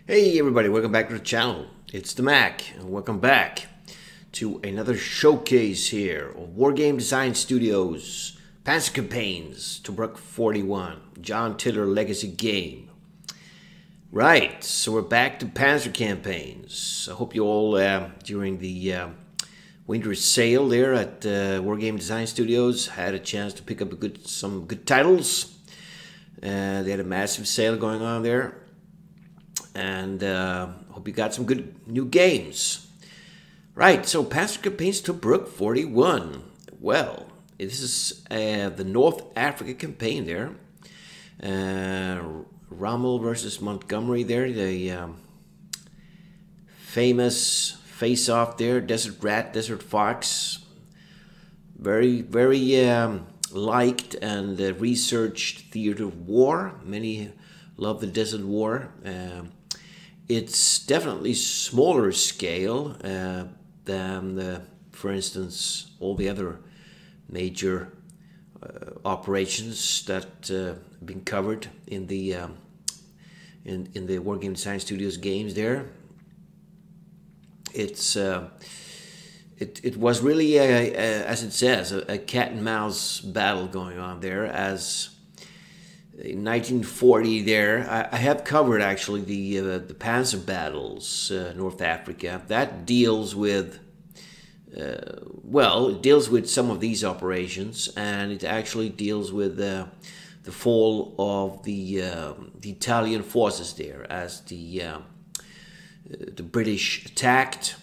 Hey everybody, welcome back to the channel. It's the Mac, and welcome back to another showcase here of Wargame Design Studios, Panzer campaigns, Tobruk 41, John Tiller legacy game. Right, so we're back to Panzer campaigns. I hope you all, during the winter sale there at Wargame Design Studios, had a chance to pick up some good titles. They had a massive sale going on there. And hope you got some good new games. Right, so Panzer campaigns Tobruk 41. Well, this is the North Africa campaign there. Rommel versus Montgomery there. The famous face-off there. Desert Rat, Desert Fox. Very, very liked and researched theater of war. Many love the Desert War. It's definitely smaller scale than, for instance, all the other major operations that have been covered in the Wargame Design Studios games. There, it was really as it says, a cat and mouse battle going on there. As in 1940 there, I have covered actually the Panzer battles, North Africa. That deals with, well, it deals with some of these operations, and it actually deals with the fall of the Italian forces there as the British attacked.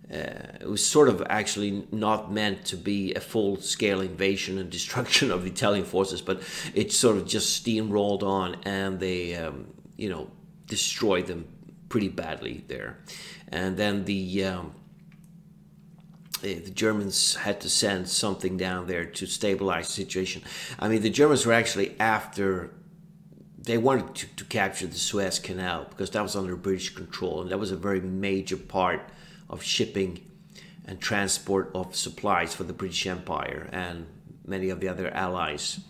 It was sort of actually not meant to be a full-scale invasion and destruction of Italian forces, but it sort of just steamrolled on, and they, destroyed them pretty badly there. And then the Germans had to send something down there to stabilize the situation. I mean, the Germans were actually after. They wanted to capture the Suez Canal because that was under British control, and that was a very major part of shipping and transport of supplies for the British Empire and many of the other allies.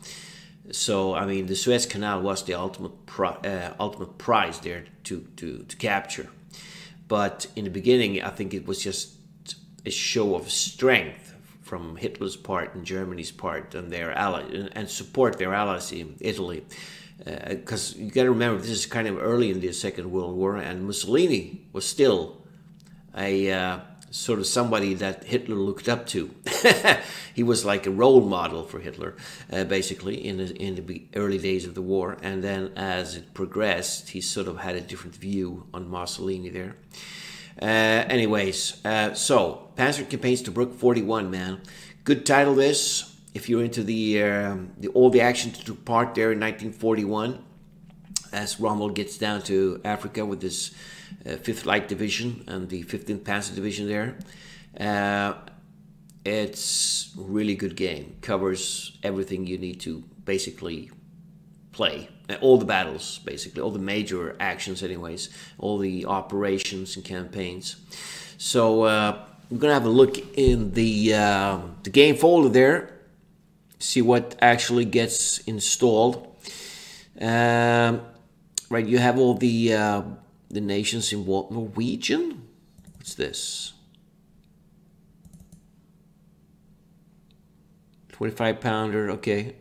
So, I mean, the Suez Canal was the ultimate prize there to capture. But in the beginning, I think it was just a show of strength from Hitler's part and Germany's part and their allies, and support their allies in Italy. Because you got to remember, this is kind of early in the Second World War, and Mussolini was still a sort of somebody that Hitler looked up to. He was like a role model for Hitler, basically, in the early days of the war. And then as it progressed, he sort of had a different view on Mussolini there. Anyways, so Panzer campaigns Tobruk 41, man. Good title, this. If you're into all the action that took part there in 1941, as Rommel gets down to Africa with this 5th Light Division and the 15th Panzer Division there. It's a really good game. Covers everything you need to basically play. All the battles, basically. All the major actions anyways. All the operations and campaigns. So we're going to have a look in the game folder there. See what actually gets installed. Right, you have all the nations in what? Norwegian? What's this? 25-pounder, okay.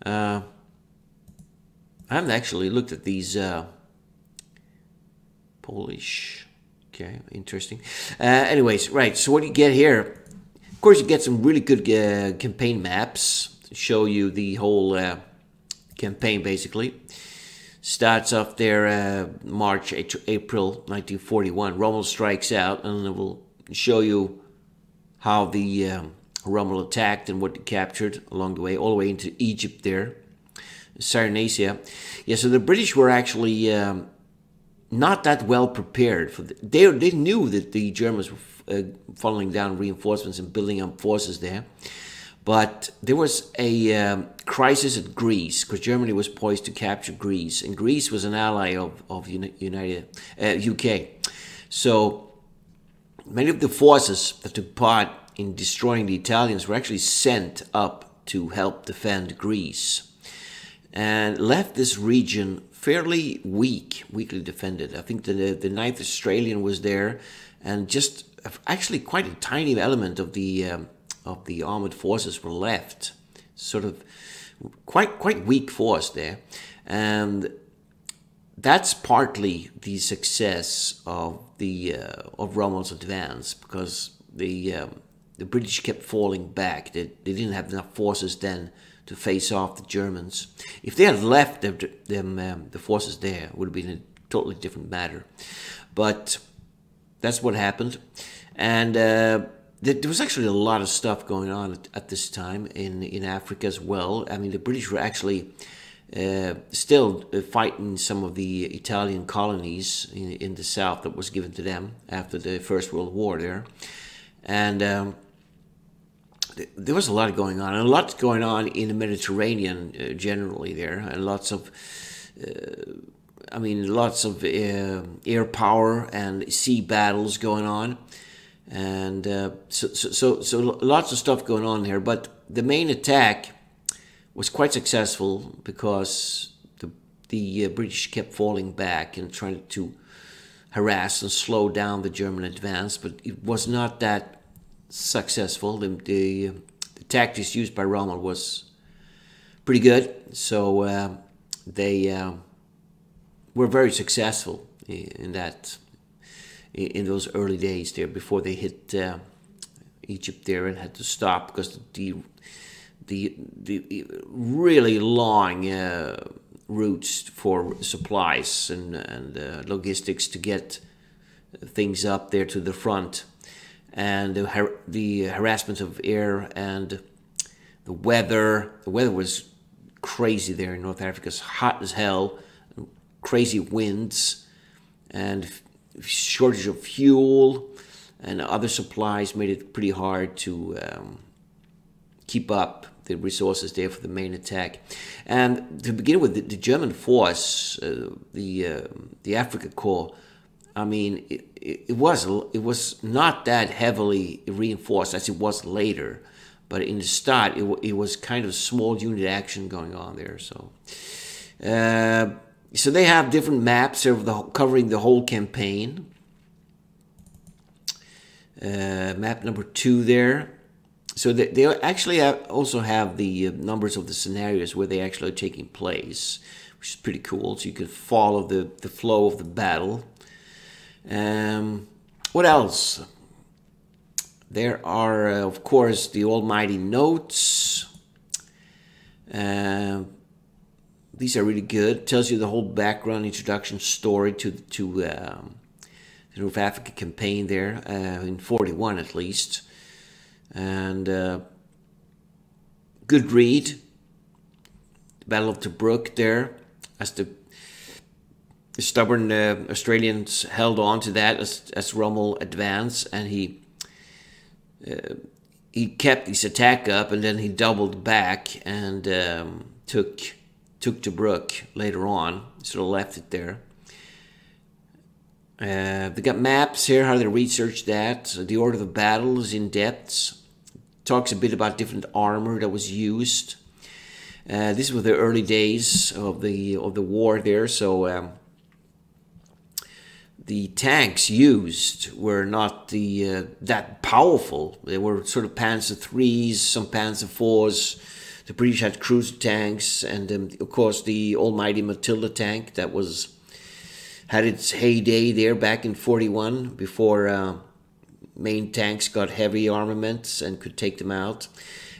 I haven't actually looked at these Polish. Okay, interesting. Anyways, right, so what you get here, of course you get some really good campaign maps to show you the whole campaign basically. Starts off there March, April 1941. Rommel strikes out, and it will show you how the Rommel attacked and what they captured along the way, all the way into Egypt there, Cyrenaica. Yeah, so the British were actually not that well prepared for they knew that the Germans were following down reinforcements and building up forces there. But there was a crisis at Greece, because Germany was poised to capture Greece, and Greece was an ally of UK. So many of the forces that took part in destroying the Italians were actually sent up to help defend Greece, and left this region fairly weakly defended. I think the 9th Australian was there, and just actually quite a tiny element of the armored forces were left. Sort of quite weak force there, and that's partly the success of Rommel's advance, because the British kept falling back. They didn't have enough forces then to face off the Germans. If they had left the forces there, it would have been a totally different matter. But that's what happened, and there was actually a lot of stuff going on at this time in Africa as well. I mean, the British were actually still fighting some of the Italian colonies in the south that was given to them after the First World War there. And there was a lot going on, and a lot going on in the Mediterranean generally there, and lots of air power and sea battles going on. And so lots of stuff going on here, but the main attack was quite successful because the British kept falling back and trying to harass and slow down the German advance, but it was not that successful. The tactics used by Rommel was pretty good, so they were very successful in those early days there before they hit Egypt there and had to stop because the really long routes for supplies and logistics to get things up there to the front, and the harassment of air and the weather. The weather was crazy there in North Africa. It's hot as hell, crazy winds, and shortage of fuel and other supplies made it pretty hard to keep up the resources there for the main attack. And to begin with, the German force, the Africa Corps, I mean, it was not that heavily reinforced as it was later, but in the start it was kind of small unit action going on there. So they have different maps covering the whole campaign. Map number 2 there. So they actually also have the numbers of the scenarios where they actually are taking place, which is pretty cool. So you can follow the flow of the battle. What else? There are, of course, the almighty notes. These are really good. Tells you the whole background, introduction, story to the North Africa campaign there in 41 at least. And good read. The Battle of Tobruk there, as the stubborn Australians held on to that as Rommel advanced, and he kept his attack up, and then he doubled back and took Tobruk later on. Sort of left it there. They got maps here, how they researched that. So the order of the battle is in depth. Talks a bit about different armor that was used. This was the early days of the war there, so the tanks used were not that powerful. They were sort of Panzer IIIs, some Panzer IVs. The British had cruiser tanks, and of course the almighty Matilda tank that had its heyday there back in 41 before main tanks got heavy armaments and could take them out.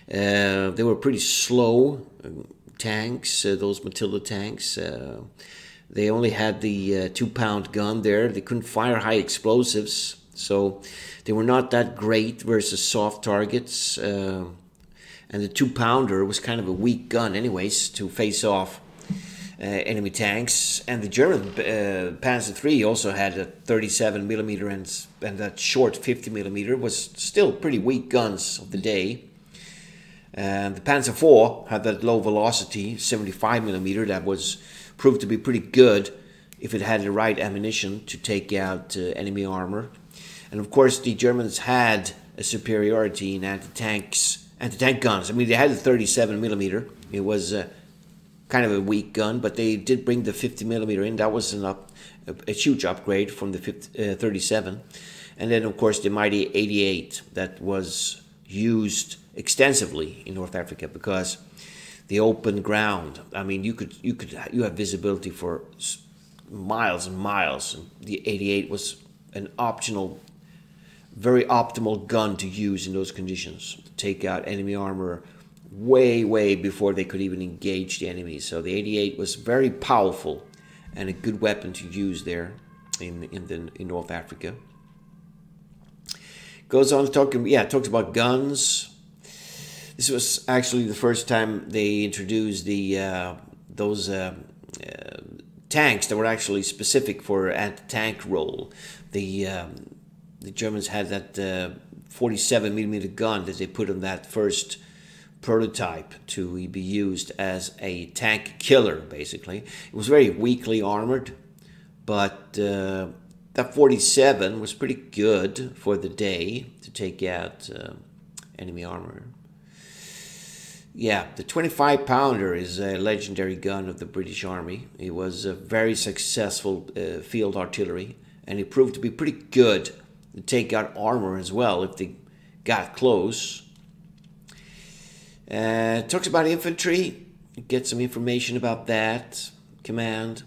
They were pretty slow tanks, those Matilda tanks. They only had the 2-pound gun there. They couldn't fire high explosives, so they were not that great versus soft targets. And the 2-pounder was kind of a weak gun anyways to face off enemy tanks. And the German Panzer III also had a 37 millimeter and that short 50 millimeter was still pretty weak guns of the day. And the Panzer IV had that low velocity 75 millimeter that was proved to be pretty good if it had the right ammunition to take out enemy armor. And of course the Germans had a superiority in anti-tank guns. I mean, they had the 37 millimeter. It was kind of a weak gun, but they did bring the 50mm in. That was a huge upgrade from the 37. And then, of course, the mighty 88 that was used extensively in North Africa because the open ground. I mean, you have visibility for miles and miles. And the 88 was an optional, very optimal gun to use in those conditions to take out enemy armor way before they could even engage the enemy. So the 88 was very powerful and a good weapon to use there in North Africa. Goes on to talks about guns. This was actually the first time they introduced those tanks that were actually specific for anti-tank role. The Germans had that 47mm gun that they put on that first prototype to be used as a tank killer, basically. It was very weakly armored, but that 47 was pretty good for the day to take out enemy armor. Yeah, the 25-pounder is a legendary gun of the British Army. It was a very successful field artillery, and it proved to be pretty good to take out armor as well if they got close. Talks about infantry. Get some information about that command.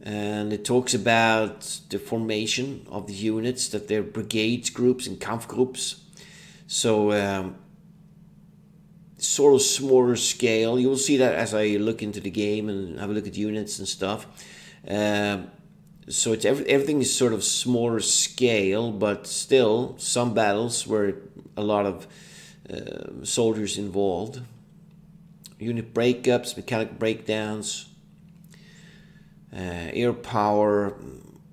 And it talks about the formation of the units, that they're brigades, groups, and Kampfgroups. So sort of smaller scale. You'll see that as I look into the game and have a look at units and stuff. So it's everything is sort of smaller scale, but still some battles where a lot of soldiers involved. Unit breakups, mechanical breakdowns, air power,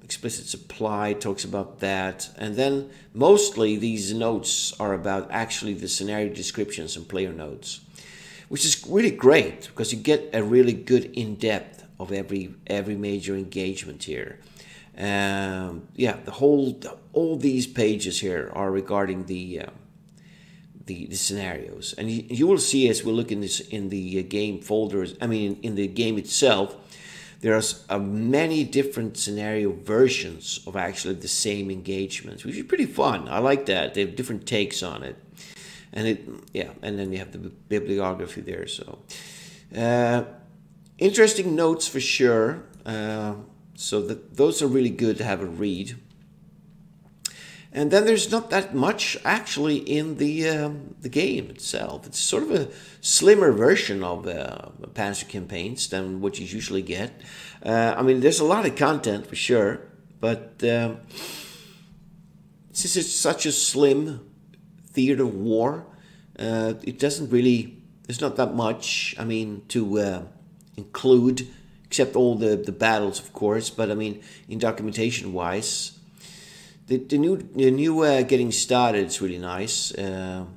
explicit supply talks about that. And then mostly these notes are about actually the scenario descriptions and player notes, which is really great because you get a really good in-depth of every major engagement here. Yeah, all these pages here are regarding the scenarios, and you will see as we look in this in the game folders. I mean, in the game itself, there's many different scenario versions of actually the same engagements, which is pretty fun. I like that they have different takes on it, and and then you have the bibliography there. So interesting notes for sure. So those are really good to have a read. And then there's not that much actually in the game itself. It's sort of a slimmer version of Panzer campaigns than what you usually get. I mean, there's a lot of content for sure, but since it's such a slim theater of war, it doesn't really. There's not that much. I mean, to include, except all the battles, of course. But I mean, in documentation wise. The new getting started is really nice. They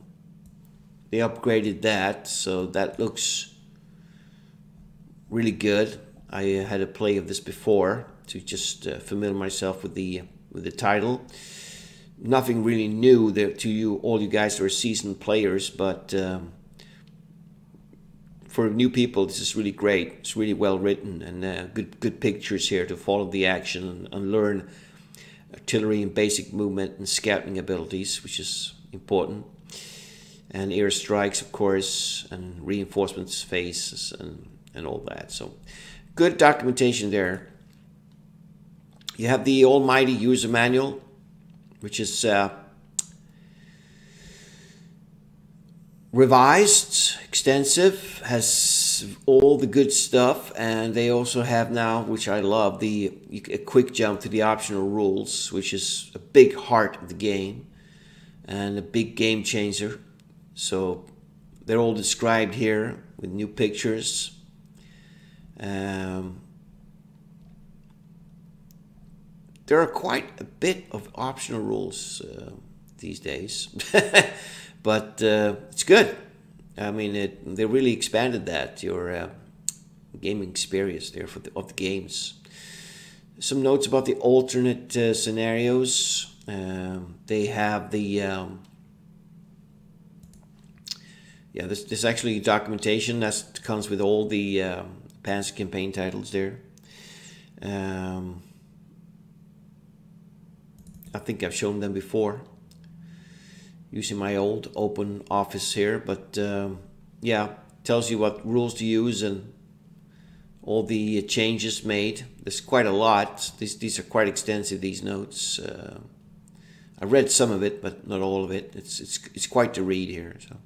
upgraded that, so that looks really good. I had a play of this before to just familiar myself with the title. Nothing really new there to you, all you guys who are seasoned players, but for new people, this is really great. It's really well written and good pictures here to follow the action and learn artillery and basic movement and scouting abilities, which is important, and air strikes, of course, and reinforcements phases and all that. So good documentation there. You have the almighty user manual, which is revised, extensive, has all the good stuff, and they also have now, which I love, a quick jump to the optional rules, which is a big heart of the game and a big game changer. So they're all described here with new pictures. There are quite a bit of optional rules these days. But it's good. I mean, they really expanded that, your gaming experience there of the games. Some notes about the alternate scenarios. They have the Yeah, this actually documentation that comes with all the Panzer campaign titles there. I think I've shown them before using my old open office here, but yeah, tells you what rules to use and all the changes made. There's quite a lot. These are quite extensive, these notes. I read some of it, but not all of it. It's quite to read here. So,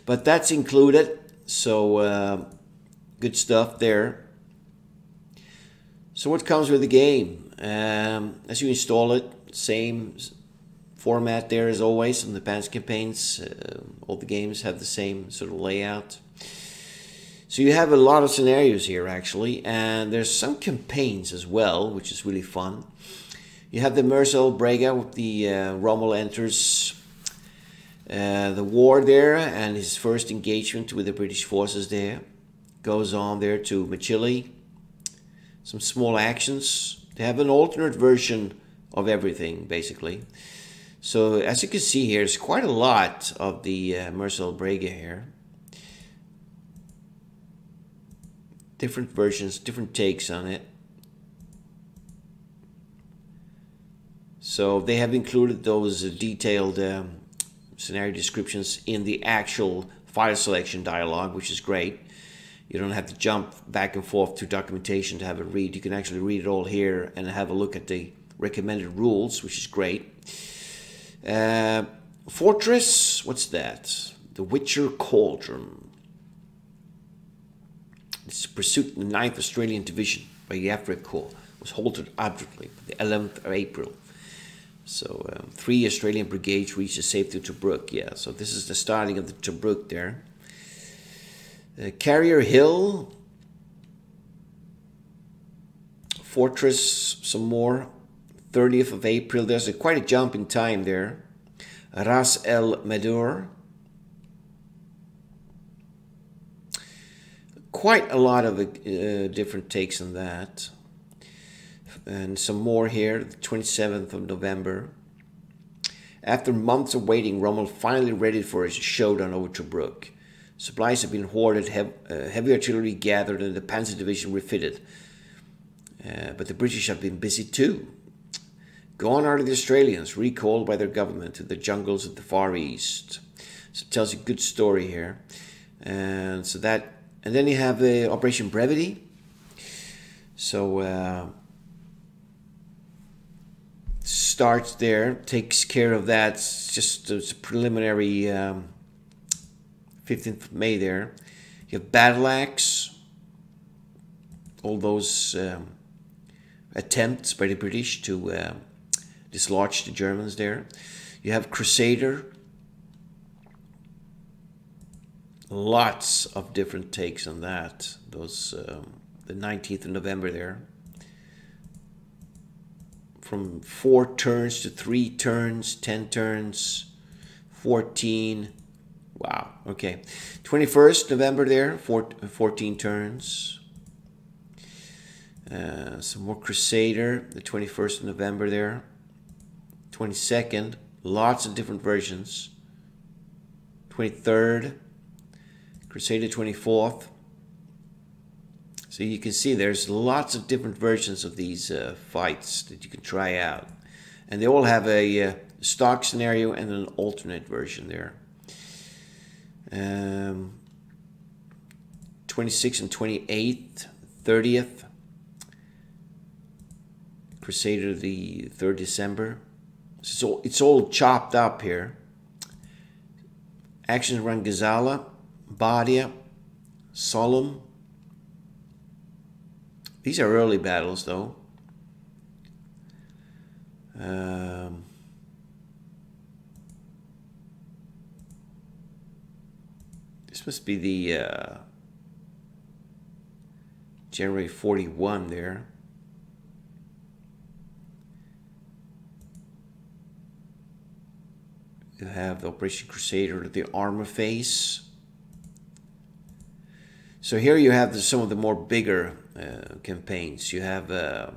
but that's included. So good stuff there. So what comes with the game? As you install it, same format there as always on the Panzer campaigns. All the games have the same sort of layout. So you have a lot of scenarios here actually, and there's some campaigns as well, which is really fun. You have the Marcel Brega with the Rommel enters the war there, and his first engagement with the British forces there. Goes on there to Machili. Some small actions. They have an alternate version of everything basically. So as you can see here, there's quite a lot of the Marcel Brega here. Different versions, different takes on it. So they have included those detailed scenario descriptions in the actual file selection dialog, which is great. You don't have to jump back and forth to documentation to have it read. You can actually read it all here and have a look at the recommended rules, which is great. Fortress, what's that? The Witcher Cauldron. It's pursuit in the 9th Australian Division by Yafre Corps. Was halted abruptly the 11th of April. So 3 Australian brigades reached the safety of Tobruk. Yeah, so this is the starting of the Tobruk there. Carrier Hill. Fortress, some more. 30th of April. There's quite a jump in time there. Ras El Medur. Quite a lot of different takes on that. And some more here, the 27th of November. After months of waiting, Rommel finally ready for his showdown over Tobruk. Supplies have been hoarded, heavy artillery gathered, and the Panzer division refitted. But the British have been busy too. Gone are the Australians, recalled by their government to the jungles of the Far East. So it tells you a good story here. And so that, and then you have Operation Brevity. So starts there, takes care of that. It's just a preliminary 15th of May there. You have Battle Axe. All those attempts by the British to dislodge the Germans there. You have Crusader. Lots of different takes on that. Those the 19th of November there. From 4 turns to 3 turns, 10 turns, 14. Wow, okay. 21st November there, 14 turns. Some more Crusader, the 21st of November there. 22nd, lots of different versions. 23rd, Crusader 24th. So you can see there's lots of different versions of these fights that you can try out. And they all have a stock scenario and an alternate version there. 26th and 28th, 30th. Crusader the 3rd December. So it's all chopped up here. Actions around Gazala, Badia, Solemn. These are early battles though. This must be the January 41 there. You have the Operation Crusader, the armor phase. So here you have some of the more bigger campaigns. You have a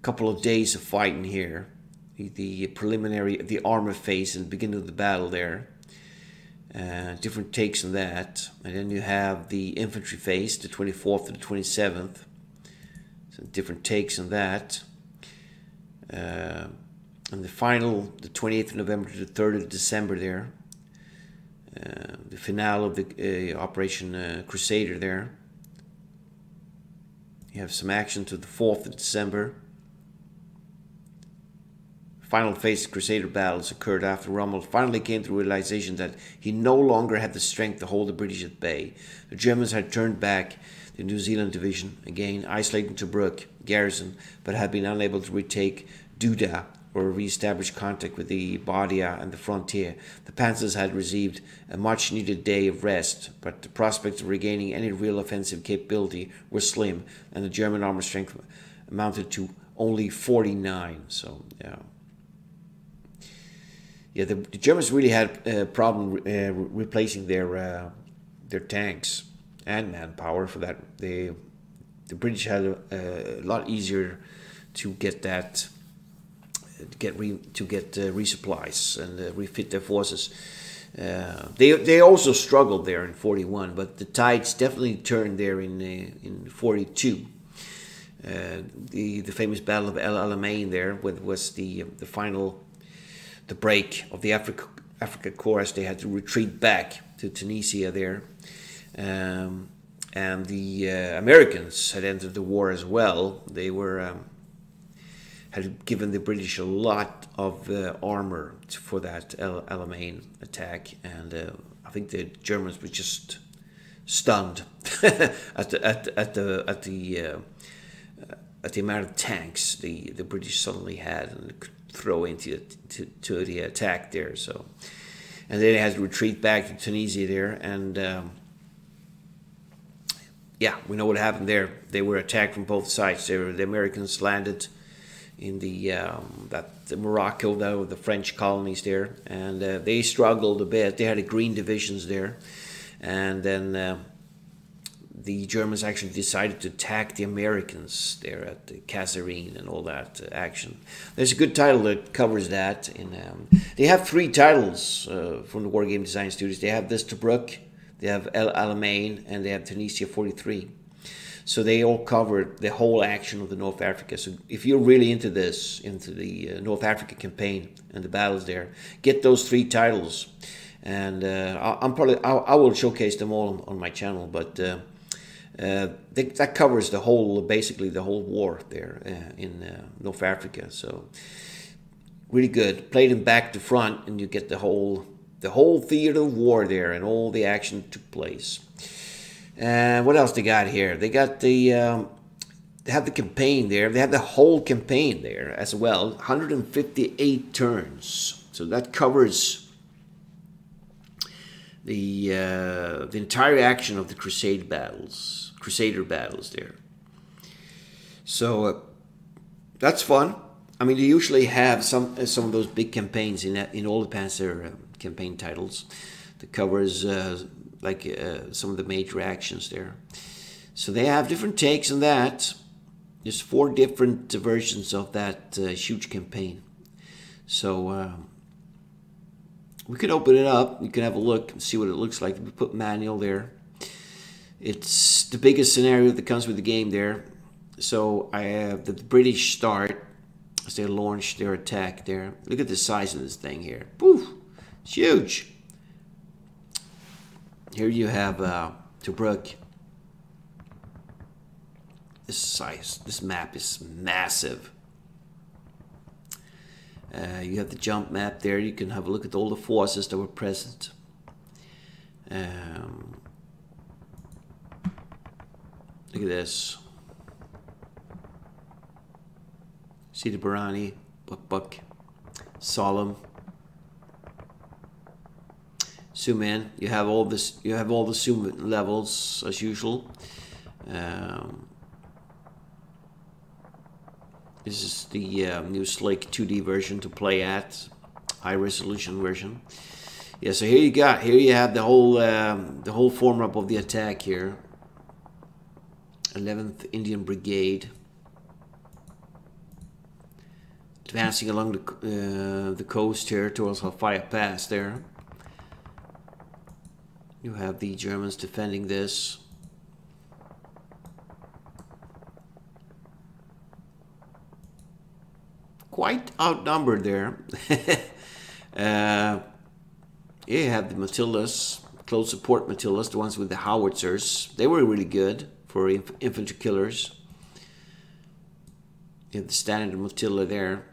couple of days of fighting here. The preliminary, the armor phase and beginning of the battle there. Different takes on that. And then you have the infantry phase, the 24th to the 27th. So different takes on that. And the final, the 28th of November to the 3rd of December there. The finale of the Operation Crusader there. You have some action to the 4th of December. Final phase of Crusader battles occurred after Rommel finally came to the realization that he no longer had the strength to hold the British at bay. The Germans had turned back the New Zealand division, again isolating Tobruk garrison, but had been unable to retake Duda or re-establish contact with the Badia and the frontier. The Panzers had received a much-needed day of rest, but the prospects of regaining any real offensive capability were slim, and the German armor strength amounted to only 49. So, yeah. Yeah, the Germans really had a problem replacing their tanks and manpower. For that, the British had a lot easier to get that resupplies and refit their forces. They also struggled there in 41, but the tides definitely turned there in 42. The famous Battle of El Alamein there was the final. The break of the Africa Corps, as they had to retreat back to Tunisia there. And the Americans had entered the war as well. They were had given the British a lot of armor for that El Alamein attack, and I think the Germans were just stunned at the amount of tanks the British suddenly had and could throw into the attack there. So, and then they had to retreat back to Tunisia there, and yeah, we know what happened there. They were attacked from both sides. The Americans landed in the Morocco, the French colonies there, and they struggled a bit. They had green divisions there, and then the Germans actually decided to attack the Americans there at the Kasserine and all that action. There's a good title that covers that. They have 3 titles from the Wargame Design Studios. They have this Tobruk, they have El Alamein, and they have Tunisia 43. So they all cover the whole action of the North Africa. So if you're really into this, into the North Africa campaign and the battles there, get those 3 titles. And I will showcase them all on my channel, but that covers basically the whole war there in North Africa. So really good. Play them back to front, and you get the whole theater of war there, and all the action that took place. What else they got here? They got they have the campaign there. They have the whole campaign there as well. 158 turns. So that covers the entire action of the Crusader battles there. So that's fun. I mean, they usually have some of those big campaigns in all the Panzer campaign titles that covers some of the major actions there. So they have different takes on that. There's 4 different versions of that huge campaign. So we could open it up. You can have a look and see what it looks like. We put manual there. It's the biggest scenario that comes with the game there. So I have the British start as they launch their attack there. Look at the size of this thing here. Poof! It's huge. Here you have Tobruk. This map is massive. You have the jump map there. You can have a look at all the forces that were present. Look at this. See the Barani, Buck, Solemn. Zoom in. You have all this. You have all the zoom levels as usual. This is the new slick 2D version to play at, high resolution version. Yeah. So here you have the whole form up of the attack here. 11th Indian Brigade. Advancing along the coast here towards Halfaya Pass there. You have the Germans defending this. Quite outnumbered there. You have the Matildas, close support Matildas, the ones with the howitzers. They were really good for infantry killers. You have the standard Matilda there.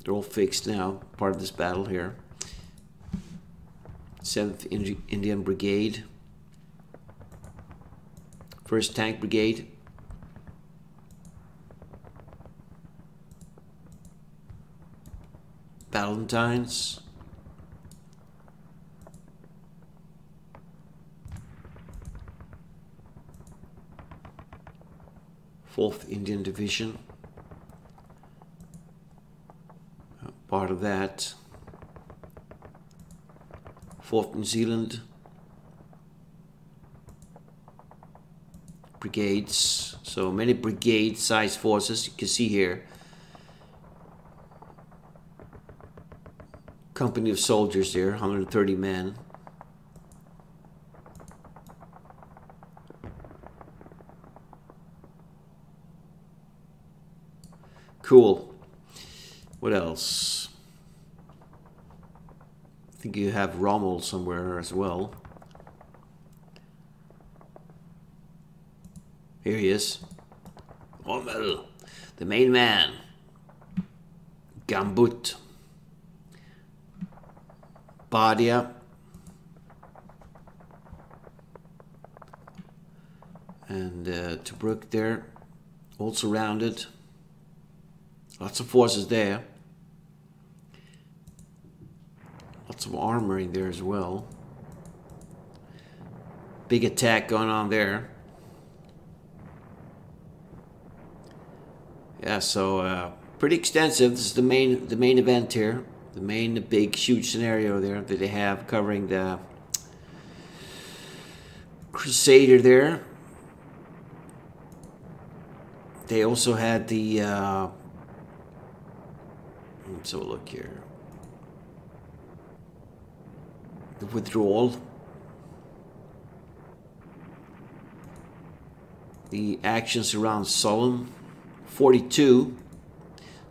They're all fixed now, part of this battle here. 7th Indian Brigade. 1st Tank Brigade. Valentines. Fourth Indian Division. Part of that. 4th New Zealand. Brigades. So many brigade-sized forces you can see here. Company of soldiers there, 130 men. Cool. What else? I think you have Rommel somewhere as well. Here he is. Rommel, the main man. Gambut. Badia. And Tobruk there, all surrounded. Lots of forces there. Lots of armoring there as well. Big attack going on there. Yeah, so pretty extensive. This is the main event here. The main big huge scenario there that they have covering the Crusader there. They also had the let's have a look here. The withdrawal. The actions around Solemn. 42.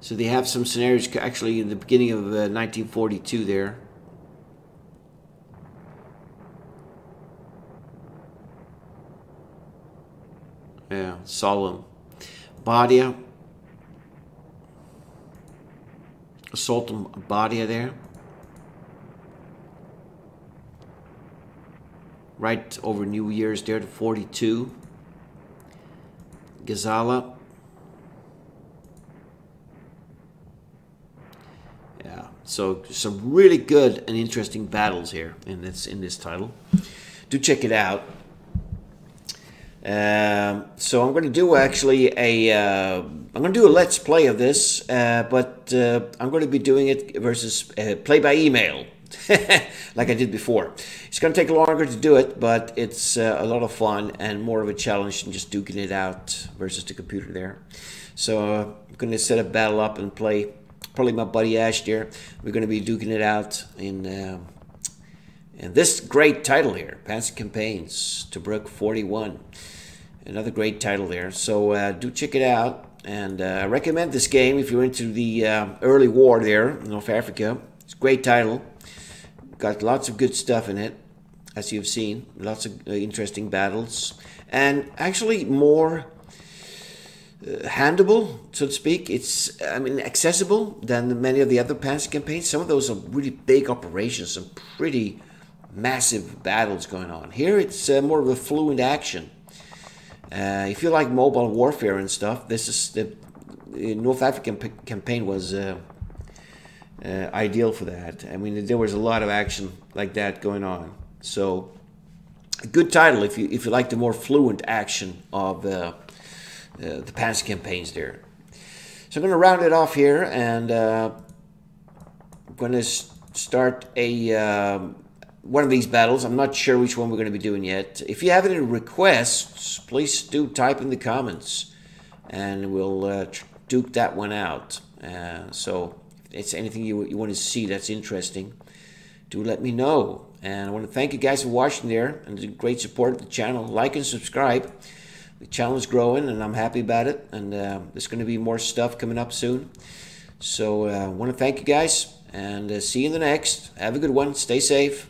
So they have some scenarios actually in the beginning of 1942 there. Yeah, Solemn. Badia. Assault on Badia there. Right over New Year's there to 42. Gazala. Yeah, so some really good and interesting battles here in this title. Do check it out. So I'm going to do actually I'm going to do a let's play of this, but I'm going to be doing it versus play by email, like I did before. It's going to take longer to do it, but it's a lot of fun and more of a challenge than just duking it out versus the computer there. So I'm going to set a battle up and play. Probably my buddy Ash there. We're going to be duking it out in this great title here, Panzer Campaigns, Tobruk 41. Another great title there. So do check it out. And I recommend this game if you're into the early war there in North Africa. It's a great title. Got lots of good stuff in it, as you've seen. Lots of interesting battles. And actually more handleable, so to speak. It's, I mean, accessible than many of the other Panzer campaigns. Some of those are really big operations, some pretty massive battles going on. Here it's more of a fluid action. If you like mobile warfare and stuff, this is the North African campaign was ideal for that. I mean, there was a lot of action like that going on. So a good title if you like the more fluent action of the Panzer campaigns there. So I'm going to round it off here, and I'm going to start one of these battles. I'm not sure which one we're going to be doing yet. If you have any requests, please do type in the comments, and we'll duke that one out. So it's anything you want to see that's interesting, do let me know. And I want to thank you guys for watching there and the great support of the channel. Like and subscribe. The channel is growing and I'm happy about it. And there's going to be more stuff coming up soon. So I want to thank you guys and see you in the next. Have a good one. Stay safe.